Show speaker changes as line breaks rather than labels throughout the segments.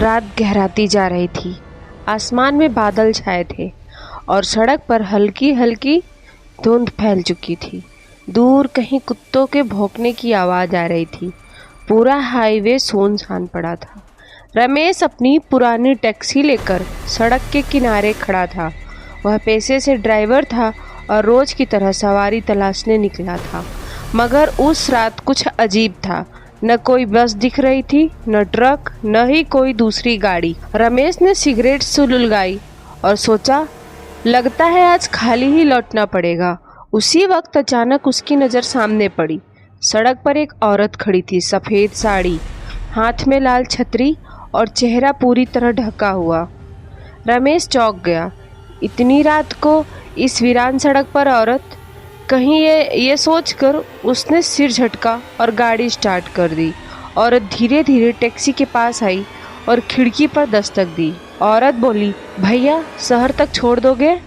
रात गहराती जा रही थी। आसमान में बादल छाए थे और सड़क पर हल्की हल्की धुंध फैल चुकी थी। दूर कहीं कुत्तों के भौंकने की आवाज़ आ रही थी। पूरा हाईवे सुनसान पड़ा था। रमेश अपनी पुरानी टैक्सी लेकर सड़क के किनारे खड़ा था। वह पेशे से ड्राइवर था और रोज़ की तरह सवारी तलाशने निकला था, मगर उस रात कुछ अजीब था। न कोई बस दिख रही थी, न ट्रक, न ही कोई दूसरी गाड़ी। रमेश ने सिगरेट सुलगाई और सोचा, लगता है आज खाली ही लौटना पड़ेगा। उसी वक्त अचानक उसकी नज़र सामने पड़ी। सड़क पर एक औरत खड़ी थी, सफ़ेद साड़ी, हाथ में लाल छतरी और चेहरा पूरी तरह ढका हुआ। रमेश चौंक गया। इतनी रात को इस वीरान सड़क पर औरत, कहीं ये सोचकर उसने सिर झटका और गाड़ी स्टार्ट कर दी। औरत धीरे धीरे टैक्सी के पास आई और खिड़की पर दस्तक दी। औरत बोली, भैया शहर तक छोड़ दोगे?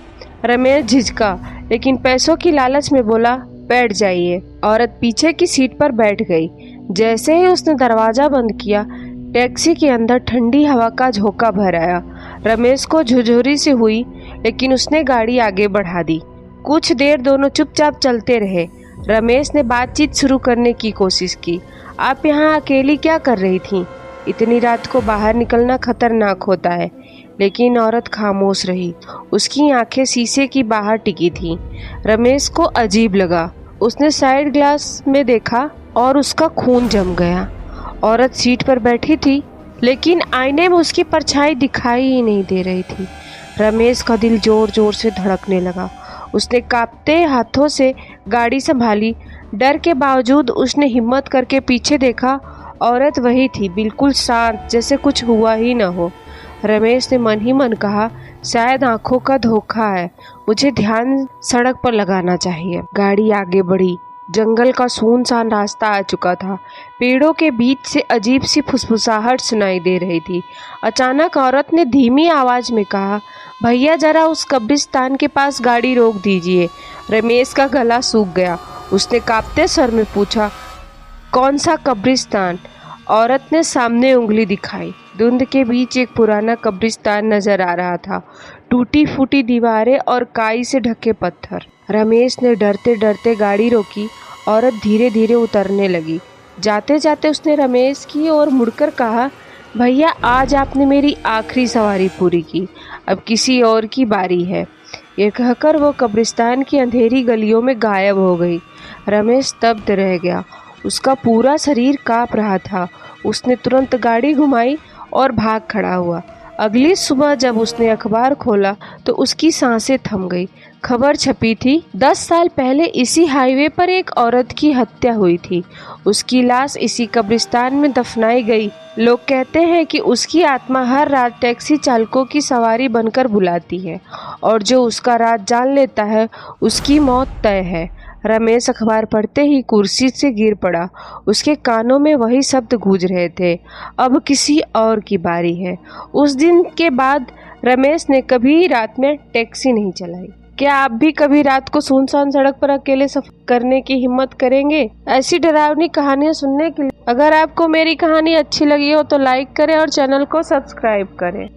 रमेश झिझका, लेकिन पैसों की लालच में बोला, बैठ जाइए। औरत पीछे की सीट पर बैठ गई। जैसे ही उसने दरवाज़ा बंद किया, टैक्सी के अंदर ठंडी हवा का झोंका भर आया। रमेश को झुरझुरी सी हुई, लेकिन उसने गाड़ी आगे बढ़ा दी। कुछ देर दोनों चुपचाप चलते रहे। रमेश ने बातचीत शुरू करने की कोशिश की। आप यहाँ अकेली क्या कर रही थीं? इतनी रात को बाहर निकलना खतरनाक होता है। लेकिन औरत खामोश रही। उसकी आंखें शीशे की बाहर टिकी थीं। रमेश को अजीब लगा। उसने साइड ग्लास में देखा और उसका खून जम गया। औरत सीट पर बैठी थी, लेकिन आईने में उसकी परछाई दिखाई ही नहीं दे रही थी। रमेश का दिल जोर जोर से धड़कने लगा। उसने कांपते हाथों से गाड़ी संभाली। डर के बावजूद उसने हिम्मत करके पीछे देखा। औरत वही थी, बिल्कुल शांत, जैसे कुछ हुआ ही न हो। रमेश ने मन ही मन कहा, शायद आंखों का धोखा है, मुझे ध्यान सड़क पर लगाना चाहिए। गाड़ी आगे बढ़ी। जंगल का सुनसान रास्ता आ चुका था। पेड़ों के बीच से अजीब सी फुसफुसाहट सुनाई दे रही थी। अचानक औरत ने धीमी आवाज में कहा, भैया जरा उस कब्रिस्तान के पास गाड़ी रोक दीजिए। रमेश का गला सूख गया। उसने कांपते स्वर में पूछा, कौन सा कब्रिस्तान? औरत ने सामने उंगली दिखाई। धुंध के बीच एक पुराना कब्रिस्तान नजर आ रहा था। टूटी फूटी दीवारें और काई से ढके पत्थर। रमेश ने डरते डरते गाड़ी रोकी। औरत धीरे धीरे उतरने लगी। जाते जाते उसने रमेश की ओर मुड़कर कहा, भैया आज आपने मेरी आखिरी सवारी पूरी की, अब किसी और की बारी है। ये कहकर वो कब्रिस्तान की अंधेरी गलियों में गायब हो गई। रमेश स्तब्ध रह गया। उसका पूरा शरीर कांप रहा था। उसने तुरंत गाड़ी घुमाई और भाग खड़ा हुआ। अगली सुबह जब उसने अखबार खोला तो उसकी सांसें थम गई। खबर छपी थी, 10 साल पहले इसी हाईवे पर एक औरत की हत्या हुई थी। उसकी लाश इसी कब्रिस्तान में दफनाई गई। लोग कहते हैं कि उसकी आत्मा हर रात टैक्सी चालकों की सवारी बनकर बुलाती है और जो उसका राज जान लेता है उसकी मौत तय है। रमेश अखबार पढ़ते ही कुर्सी से गिर पड़ा। उसके कानों में वही शब्द गूंज रहे थे, अब किसी और की बारी है। उस दिन के बाद रमेश ने कभी रात में टैक्सी नहीं चलाई। क्या आप भी कभी रात को सुनसान सड़क पर अकेले सफर करने की हिम्मत करेंगे? ऐसी डरावनी कहानियां सुनने के लिए अगर आपको मेरी कहानी अच्छी लगी हो तो लाइक करें और चैनल को सब्सक्राइब करें।